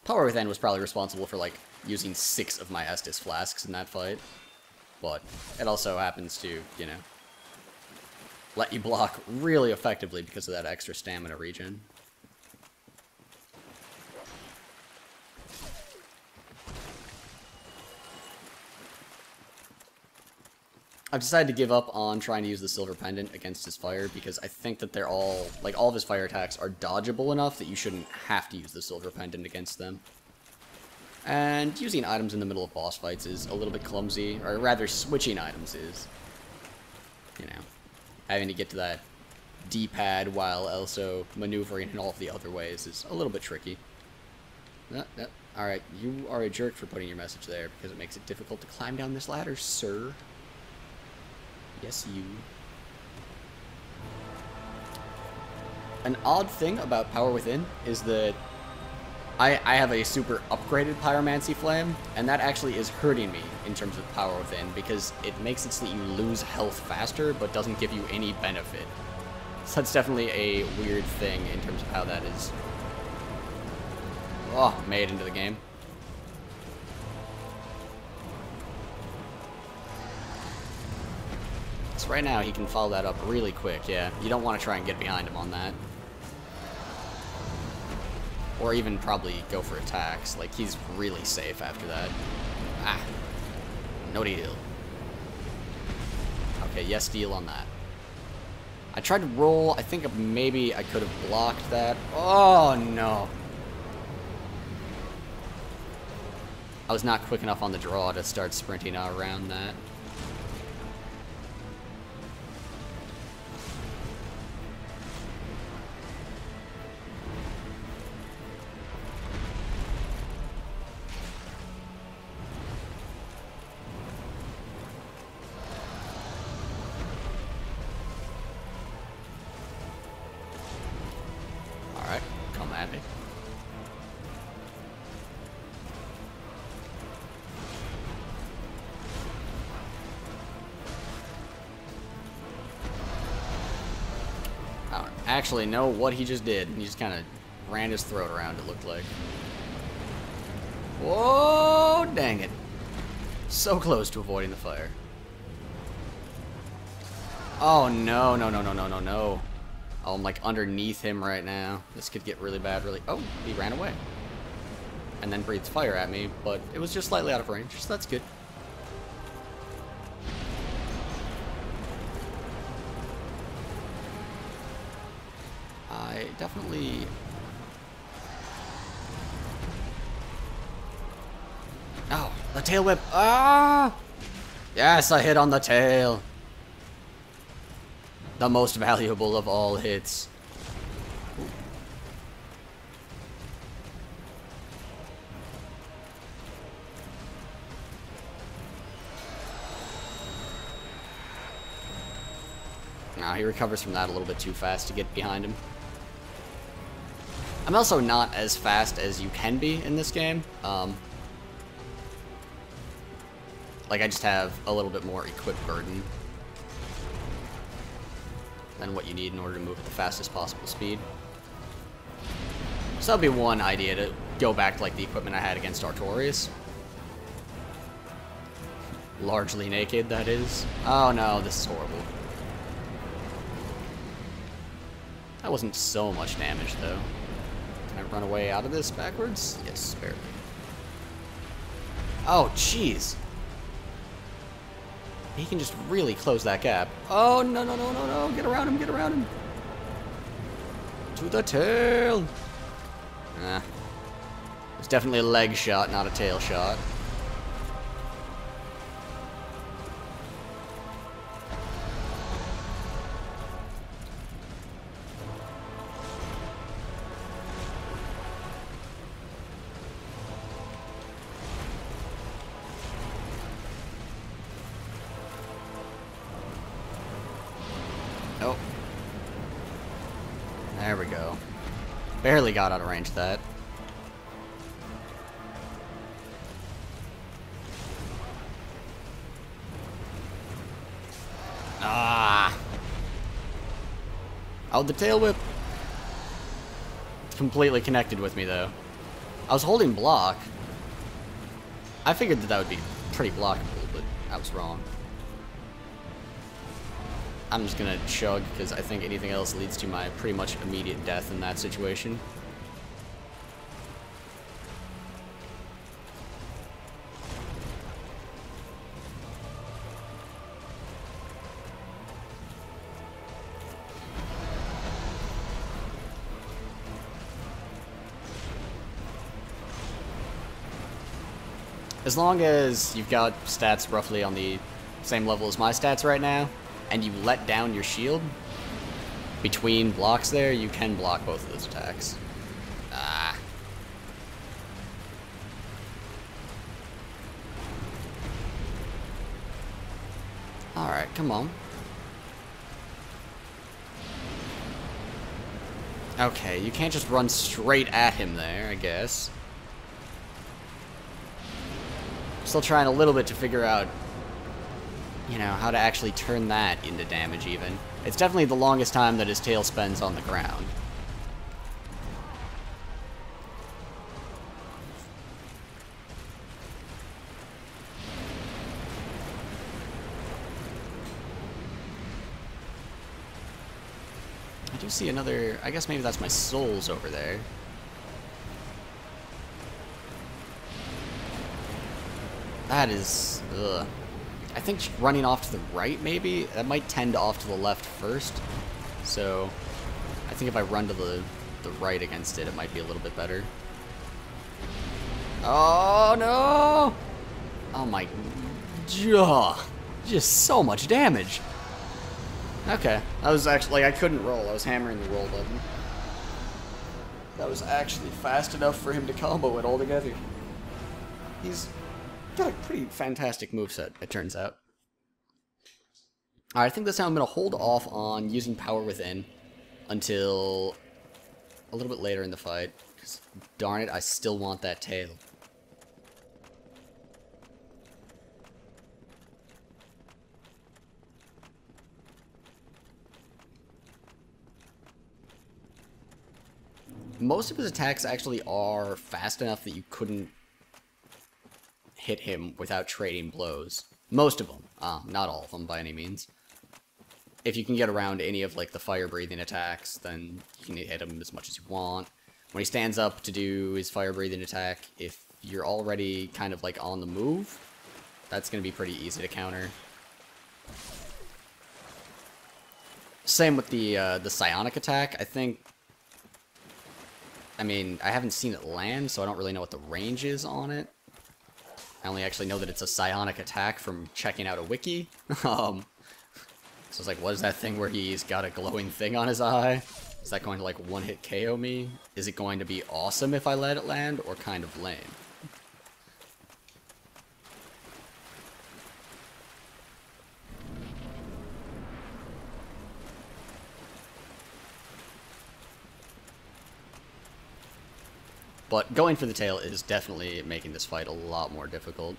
Power Within was probably responsible for, like, using 6 of my Estus flasks in that fight. But it also happens to, you know, let you block really effectively because of that extra stamina regen. I've decided to give up on trying to use the Silver Pendant against his fire because I think that they're all, like, all of his fire attacks are dodgeable enough that you shouldn't have to use the Silver Pendant against them. And using items in the middle of boss fights is a little bit clumsy, or rather switching items is, you know, having to get to that D-pad while also maneuvering in all of the other ways is a little bit tricky. Alright, you are a jerk for putting your message there because it makes it difficult to climb down this ladder, sir. Yes, you. An odd thing about Power Within is that I have a super upgraded Pyromancy Flame, and that actually is hurting me in terms of Power Within, because it makes it so that you lose health faster, but doesn't give you any benefit. So that's definitely a weird thing in terms of how that is made into the game. So right now he can follow that up really quick, yeah. You don't want to try and get behind him on that. Or even probably go for attacks. Like, he's really safe after that. Ah. No deal. Okay, yes deal on that. I tried to roll. I think maybe I could have blocked that. Oh, no. I was not quick enough on the draw to start sprinting around that. Actually know what he just did. He just kind of ran his throat around, it looked like. Whoa, dang it. So close to avoiding the fire. Oh, no, no, no, no, no, no, no. Oh, I'm like underneath him right now. This could get really bad, really. Oh, he ran away. And then breathed fire at me, but it was just slightly out of range, so that's good. I definitely... Oh, the tail whip. Ah! Yes, I hit on the tail. The most valuable of all hits. Now he recovers from that a little bit too fast to get behind him. I'm also not as fast as you can be in this game. Like, I just have a little bit more equip burden than what you need in order to move at the fastest possible speed. So that'd be one idea, to go back to like the equipment I had against Artorias. Largely naked, that is. Oh no, this is horrible. That wasn't so much damage, though. Can I run away out of this backwards? Yes, barely. Oh, jeez. He can just really close that gap. Oh, no, no, no, no, no. Get around him, get around him. To the tail. It's definitely a leg shot, not a tail shot. Oh. There we go. Barely got out of range of that. Ah. Oh, the tail whip. It's completely connected with me, though. I was holding block. I figured that would be pretty blockable, but I was wrong. I'm just gonna chug, because I think anything else leads to my pretty much immediate death in that situation. As long as you've got stats roughly on the same level as my stats right now, and you let down your shield between blocks there, you can block both of those attacks. Ah. Alright, come on. Okay, you can't just run straight at him there, I guess. Still trying a little bit to figure out, you know, how to actually turn that into damage even. It's definitely the longest time that his tail spends on the ground. I do see another, I guess maybe that's my souls over there. That is, ugh. I think running off to the right, maybe? That might tend off to the left first. So, I think if I run to the right against it, it might be a little bit better. Oh, no! Oh, my... Just so much damage. Okay. I was actually, like, I couldn't roll. I was hammering the roll button. That was actually fast enough for him to combo it all together. He's... got a pretty fantastic moveset, it turns out. Alright, I think this time I'm going to hold off on using Power Within until a little bit later in the fight. Because, darn it, I still want that tail. Most of his attacks actually are fast enough that you couldn't hit him without trading blows. Most of them. Not all of them by any means. If you can get around any of like the fire-breathing attacks, then you can hit him as much as you want. When he stands up to do his fire-breathing attack, if you're already kind of like on the move, that's going to be pretty easy to counter. Same with the psionic attack. I mean, I haven't seen it land, so I don't really know what the range is on it. I only actually know that it's a psionic attack from checking out a wiki. So it's like, what is that thing where he's got a glowing thing on his eye? Is that going to like one-hit KO me? Is it going to be awesome if I let it land, or kind of lame? But going for the tail is definitely making this fight a lot more difficult.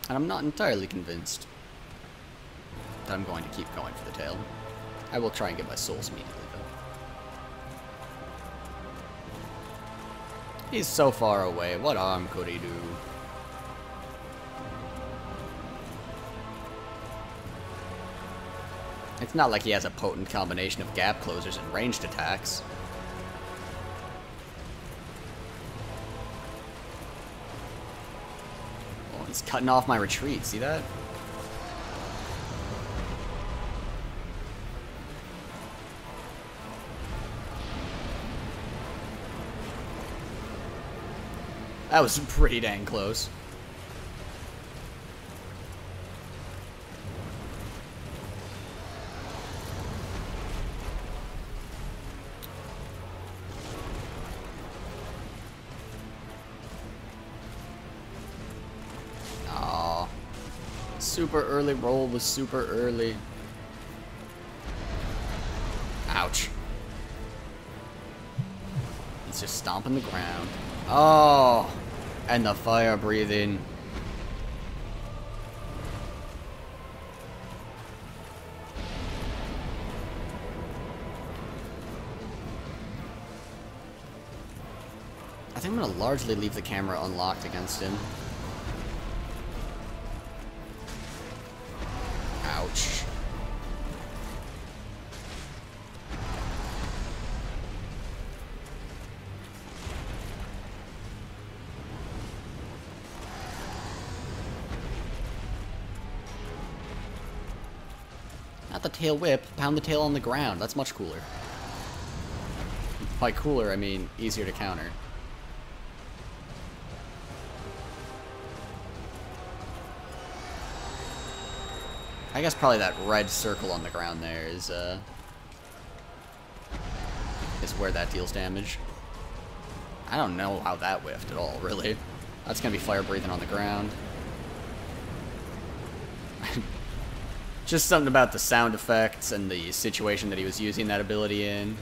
And I'm not entirely convinced that I'm going to keep going for the tail. I will try and get my souls immediately, though. He's so far away. What harm could he do? It's not like he has a potent combination of gap closers and ranged attacks. Oh, he's cutting off my retreat, see that? That was pretty dang close. Super early roll was super early. Ouch. He's just stomping the ground. Oh, and the fire breathing. I think I'm going to largely leave the camera unlocked against him. Ouch. Not the tail whip, pound the tail on the ground. That's much cooler. By cooler, I mean easier to counter. I guess probably that red circle on the ground there is where that deals damage. I don't know how that whiffed at all, really. That's gonna be fire breathing on the ground. Just something about the sound effects and the situation that he was using that ability in.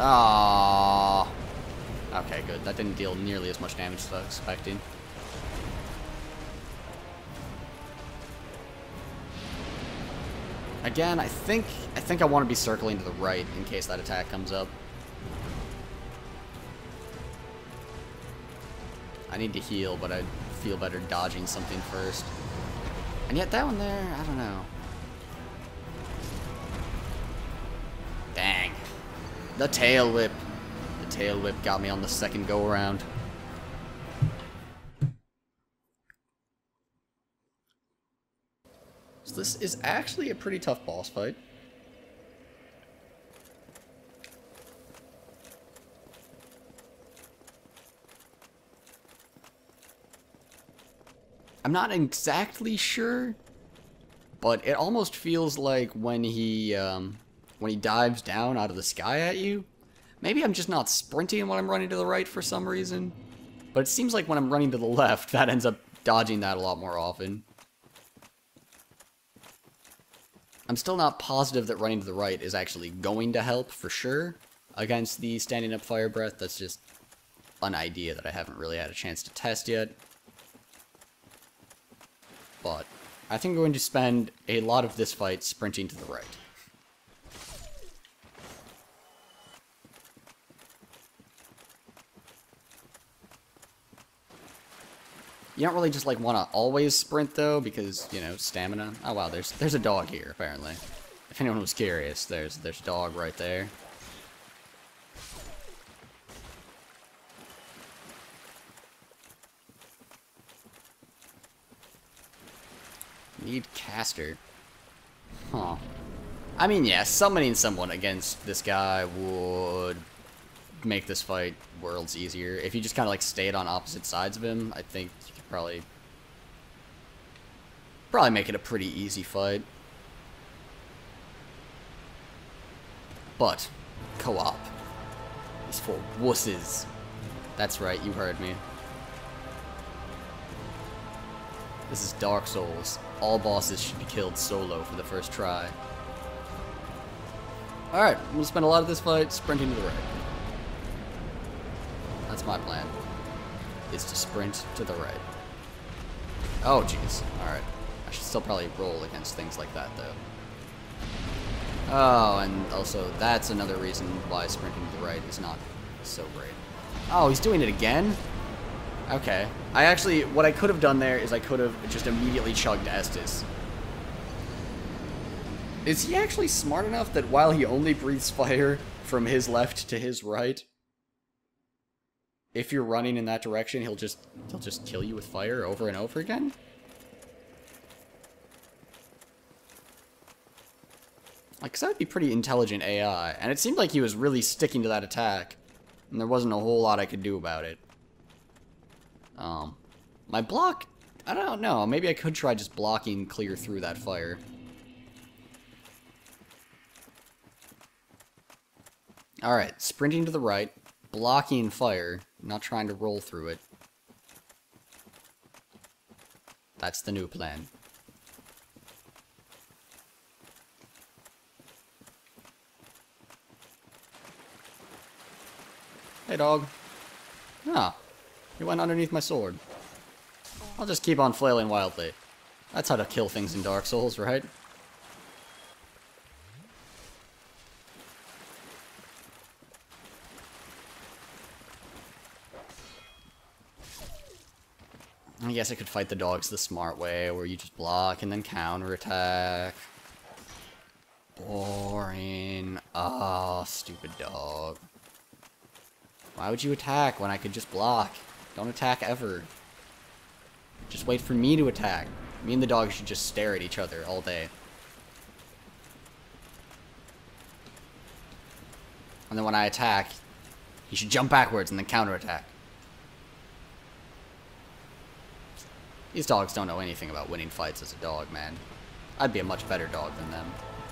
Ah. Okay, good. That didn't deal nearly as much damage as I was expecting. Again, I think I want to be circling to the right in case that attack comes up. I need to heal, but I'd feel better dodging something first. And yet that one there, I don't know. Dang. The tail whip. The tail whip got me on the second go around. So this is actually a pretty tough boss fight. I'm not exactly sure, but it almost feels like when he dives down out of the sky at you. Maybe I'm just not sprinting when I'm running to the right for some reason, but it seems like when I'm running to the left, that ends up dodging that a lot more often. I'm still not positive that running to the right is actually going to help for sure against the standing up fire breath. That's just an idea that I haven't really had a chance to test yet. But I think I'm going to spend a lot of this fight sprinting to the right. You don't really just like want to always sprint though, because, you know, stamina. Oh wow, there's a dog here apparently. If anyone was curious, there's a dog right there. Need caster. Huh. I mean, yeah, summoning someone against this guy would make this fight worlds easier. If you just kind of like stayed on opposite sides of him, I think you could probably make it a pretty easy fight. But co-op is for wusses. That's right, you heard me. This is Dark Souls. All bosses should be killed solo for the first try. Alright, we'll spend a lot of this fight sprinting to the right. That's my plan. Is to sprint to the right. Oh, jeez. Alright. I should still probably roll against things like that, though. Oh, and also, that's another reason why sprinting to the right is not so great. Oh, he's doing it again? Okay. What I could have done there is I could have just immediately chugged Estus. Is he actually smart enough that while he only breathes fire from his left to his right, if you're running in that direction, he'll just kill you with fire over and over again? Like, 'cause that would be pretty intelligent AI, and it seemed like he was really sticking to that attack, and there wasn't a whole lot I could do about it. My block, I don't know, maybe I could try just blocking clear through that fire. Alright, sprinting to the right, blocking fire, not trying to roll through it. That's the new plan. Hey, dog. Ah, you went underneath my sword. I'll just keep on flailing wildly. That's how to kill things in Dark Souls, right? I guess I could fight the dogs the smart way, where you just block and then counterattack. Boring. Ah, stupid dog. Why would you attack when I could just block? Don't attack ever. Just wait for me to attack. Me and the dog should just stare at each other all day. And then when I attack, he should jump backwards and then counterattack. These dogs don't know anything about winning fights as a dog, man. I'd be a much better dog than them.